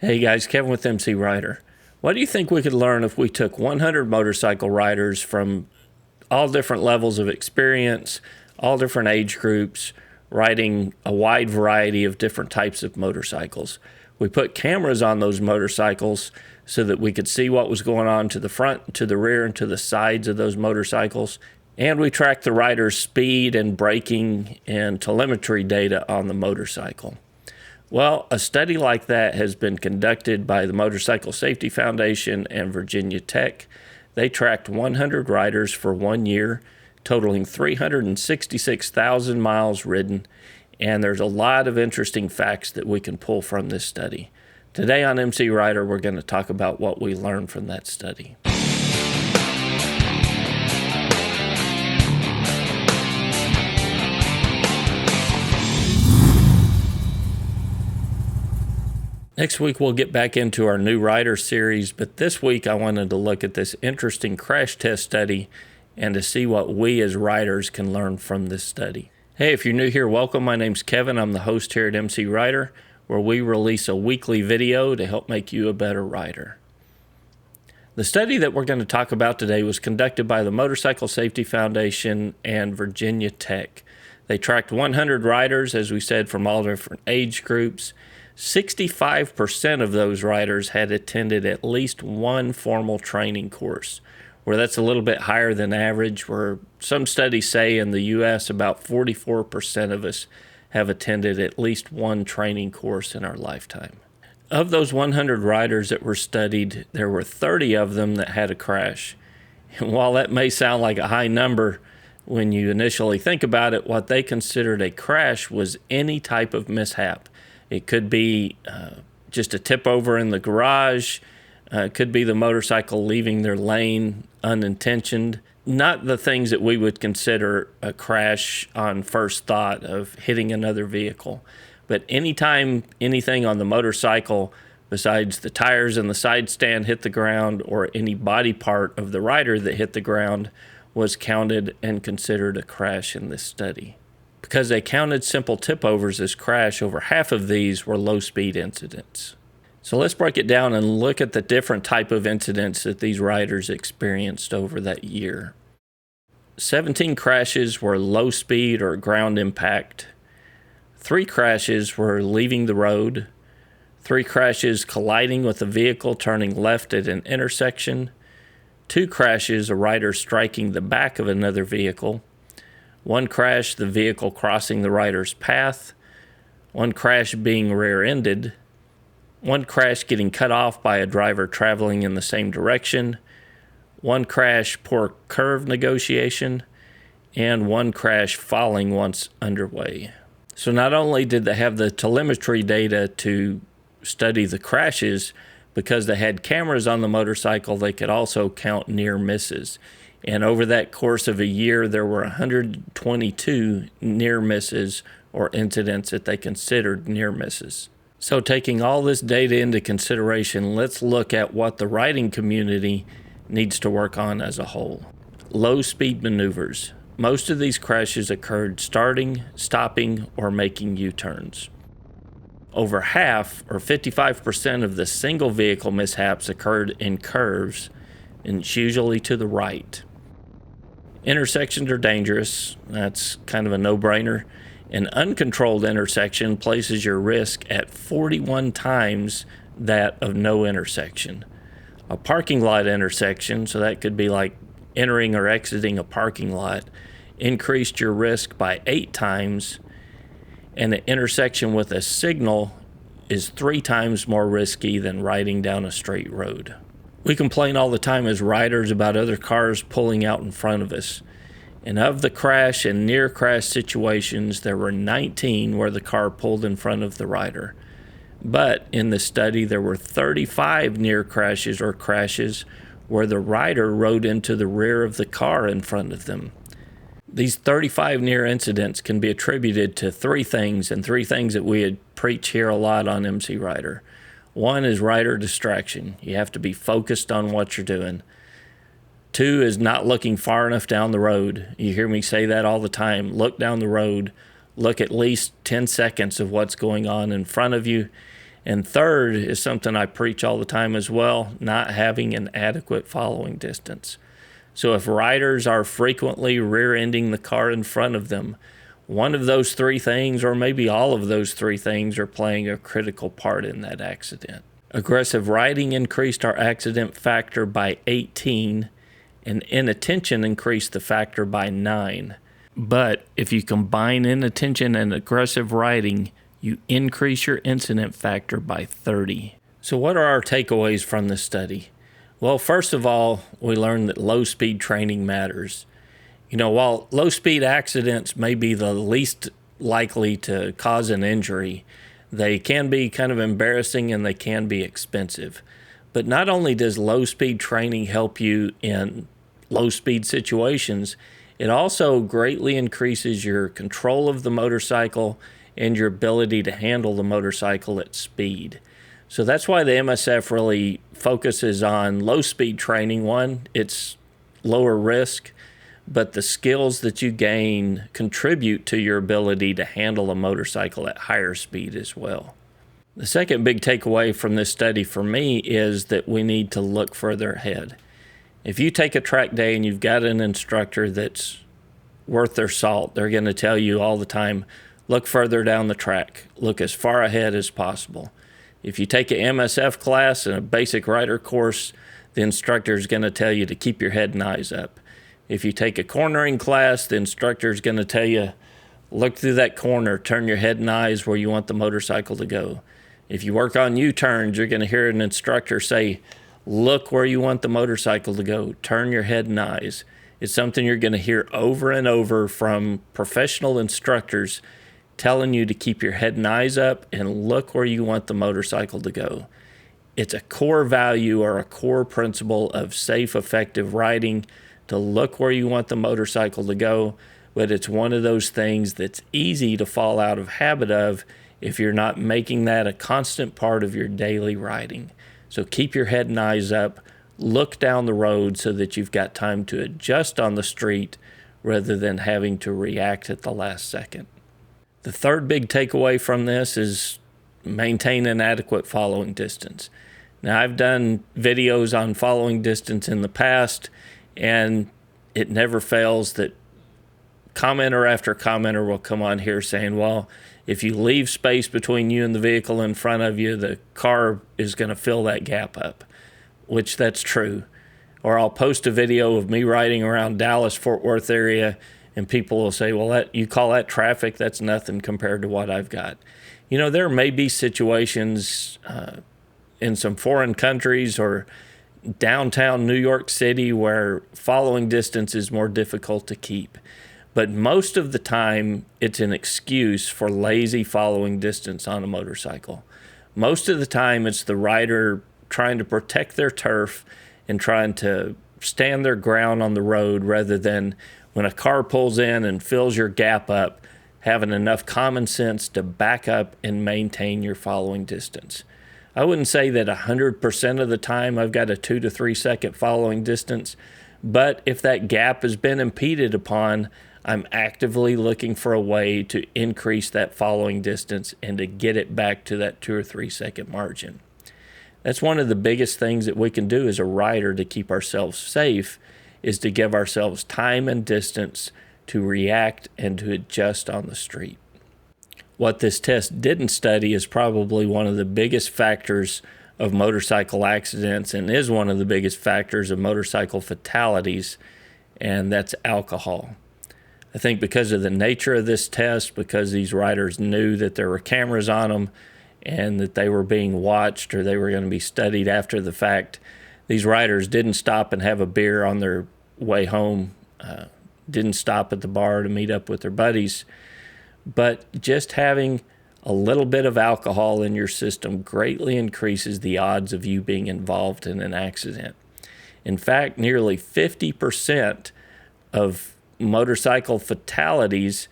Hey guys, Kevin with MCrider. What do you think we could learn if we took 100 motorcycle riders from all different levels of experience, all different age groups, riding a wide variety of different types of motorcycles? We put cameras on those motorcycles so that we could see what was going on to the front, to the rear, and to the sides of those motorcycles. And we tracked the rider's speed and braking and telemetry data on the motorcycle. Well, a study like that has been conducted by the Motorcycle Safety Foundation and Virginia Tech. They tracked 100 riders for 1 year, totaling 366,000 miles ridden, and there's a lot of interesting facts that we can pull from this study. Today on MCrider, we're going to talk about what we learned from that study. Next week, we'll get back into our new rider series, but this week I wanted to look at this interesting crash test study and to see what we as riders can learn from this study. Hey, if you're new here, welcome. My name's Kevin. I'm the host here at MCrider, where we release a weekly video to help make you a better rider. The study that we're going to talk about today was conducted by the Motorcycle Safety Foundation and Virginia Tech. They tracked 100 riders, as we said, from all different age groups. 65% of those riders had attended at least one formal training course, where that's a little bit higher than average, where some studies say in the U.S. about 44% of us have attended at least one training course in our lifetime. Of those 100 riders that were studied, there were 30 of them that had a crash. And while that may sound like a high number, when you initially think about it, what they considered a crash was any type of mishap. It could be just a tip over in the garage. It could be the motorcycle leaving their lane unintentioned. Not the things that we would consider a crash on first thought of hitting another vehicle. But anytime anything on the motorcycle besides the tires and the side stand hit the ground, or any body part of the rider that hit the ground, was counted and considered a crash in this study. Because they counted simple tip-overs as crash, over half of these were low-speed incidents. So let's break it down and look at the different type of incidents that these riders experienced over that year. 17 crashes were low-speed or ground impact. 3 crashes were leaving the road. 3 crashes colliding with a vehicle turning left at an intersection. 2 crashes, a rider striking the back of another vehicle. 1 crash, the vehicle crossing the rider's path. 1 crash being rear-ended. 1 crash getting cut off by a driver traveling in the same direction. 1 crash, poor curve negotiation. And 1 crash falling once underway. So not only did they have the telemetry data to study the crashes, because they had cameras on the motorcycle, they could also count near misses. And over that course of a year, there were 122 near misses or incidents that they considered near misses. So taking all this data into consideration, let's look at what the riding community needs to work on as a whole. Low speed maneuvers. Most of these crashes occurred starting, stopping, or making U-turns. Over half, or 55% of the single vehicle mishaps occurred in curves, and it's usually to the right. Intersections are dangerous. That's kind of a no-brainer. An uncontrolled intersection places your risk at 41 times that of no intersection. A parking lot intersection, so that could be like entering or exiting a parking lot, increased your risk by 8 times, and an intersection with a signal is 3 times more risky than riding down a straight road. We complain all the time as riders about other cars pulling out in front of us. And of the crash and near crash situations, there were 19 where the car pulled in front of the rider. But in the study, there were 35 near crashes or crashes where the rider rode into the rear of the car in front of them. These 35 near incidents can be attributed to 3 things, and 3 things that we preach here a lot on MCrider. 1 is rider distraction. You have to be focused on what you're doing. 2 is not looking far enough down the road. You hear me say that all the time. Look down the road. Look at least 10 seconds of what's going on in front of you. And third is something I preach all the time as well, not having an adequate following distance. So if riders are frequently rear-ending the car in front of them, one of those three things, or maybe all of those three things, are playing a critical part in that accident. Aggressive riding increased our accident factor by 18, and inattention increased the factor by 9. But if you combine inattention and aggressive riding, you increase your incident factor by 30. So what are our takeaways from this study? Well, first of all, we learned that low-speed training matters. While low-speed accidents may be the least likely to cause an injury, they can be kind of embarrassing and they can be expensive. But not only does low-speed training help you in low-speed situations, it also greatly increases your control of the motorcycle and your ability to handle the motorcycle at speed. So that's why the MSF really focuses on low-speed training. One, it's lower risk, but the skills that you gain contribute to your ability to handle a motorcycle at higher speed as well. The second big takeaway from this study for me is that we need to look further ahead. If you take a track day and you've got an instructor that's worth their salt, they're going to tell you all the time, look further down the track, look as far ahead as possible. If you take an MSF class and a basic rider course, the instructor is going to tell you to keep your head and eyes up. If you take a cornering class, the instructor is going to tell you, look through that corner, turn your head and eyes where you want the motorcycle to go. If you work on U-turns, you're going to hear an instructor say, look where you want the motorcycle to go, turn your head and eyes. It's something you're going to hear over and over from professional instructors telling you to keep your head and eyes up and look where you want the motorcycle to go. It's a core value or a core principle of safe, effective riding to look where you want the motorcycle to go, but it's one of those things that's easy to fall out of habit of if you're not making that a constant part of your daily riding. So keep your head and eyes up, look down the road so that you've got time to adjust on the street rather than having to react at the last second. The third big takeaway from this is maintain an adequate following distance. Now, I've done videos on following distance in the past, and it never fails that commenter after commenter will come on here saying, well, if you leave space between you and the vehicle in front of you, the car is going to fill that gap up, which that's true. Or I'll post a video of me riding around Dallas, Fort Worth area, and people will say, well, you call that traffic? That's nothing compared to what I've got. There may be situations in some foreign countries or downtown New York City where following distance is more difficult to keep. But most of the time, it's an excuse for lazy following distance on a motorcycle. Most of the time, it's the rider trying to protect their turf and trying to stand their ground on the road rather than when a car pulls in and fills your gap up, having enough common sense to back up and maintain your following distance. I wouldn't say that 100% of the time I've got a 2 to 3 second following distance, but if that gap has been impeded upon, I'm actively looking for a way to increase that following distance and to get it back to that 2 or 3 second margin. That's one of the biggest things that we can do as a rider to keep ourselves safe, is to give ourselves time and distance to react and to adjust on the street. What this test didn't study is probably one of the biggest factors of motorcycle accidents and is one of the biggest factors of motorcycle fatalities, and that's alcohol. I think because of the nature of this test, because these riders knew that there were cameras on them and that they were being watched or they were going to be studied after the fact, these riders didn't stop and have a beer on their way home, didn't stop at the bar to meet up with their buddies. But just having a little bit of alcohol in your system greatly increases the odds of you being involved in an accident. In fact, nearly 50% of motorcycle fatalities,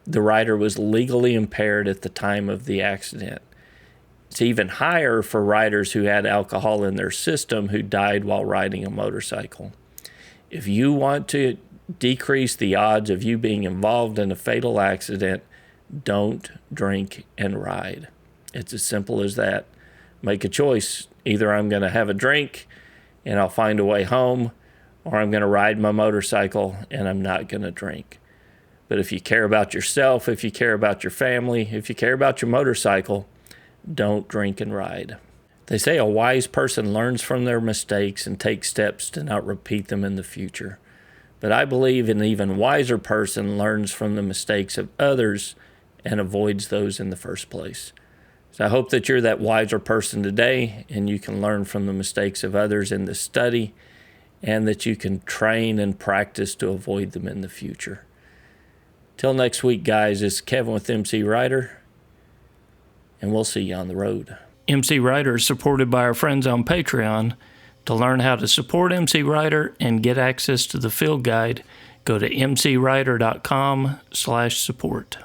the rider was legally impaired at the time of the accident. It's even higher for riders who had alcohol in their system who died while riding a motorcycle. If you want to decrease the odds of you being involved in a fatal accident, don't drink and ride. It's as simple as that. Make a choice. Either I'm going to have a drink and I'll find a way home, or I'm going to ride my motorcycle and I'm not going to drink. But if you care about yourself, if you care about your family, if you care about your motorcycle, don't drink and ride. They say a wise person learns from their mistakes and takes steps to not repeat them in the future. But I believe an even wiser person learns from the mistakes of others and avoids those in the first place. So I hope that you're that wiser person today, and you can learn from the mistakes of others in this study, and that you can train and practice to avoid them in the future. Till next week, guys, it's Kevin with MCrider, and we'll see you on the road. MCrider is supported by our friends on Patreon. To learn how to support MCrider and get access to the field guide, go to mcrider.com/support.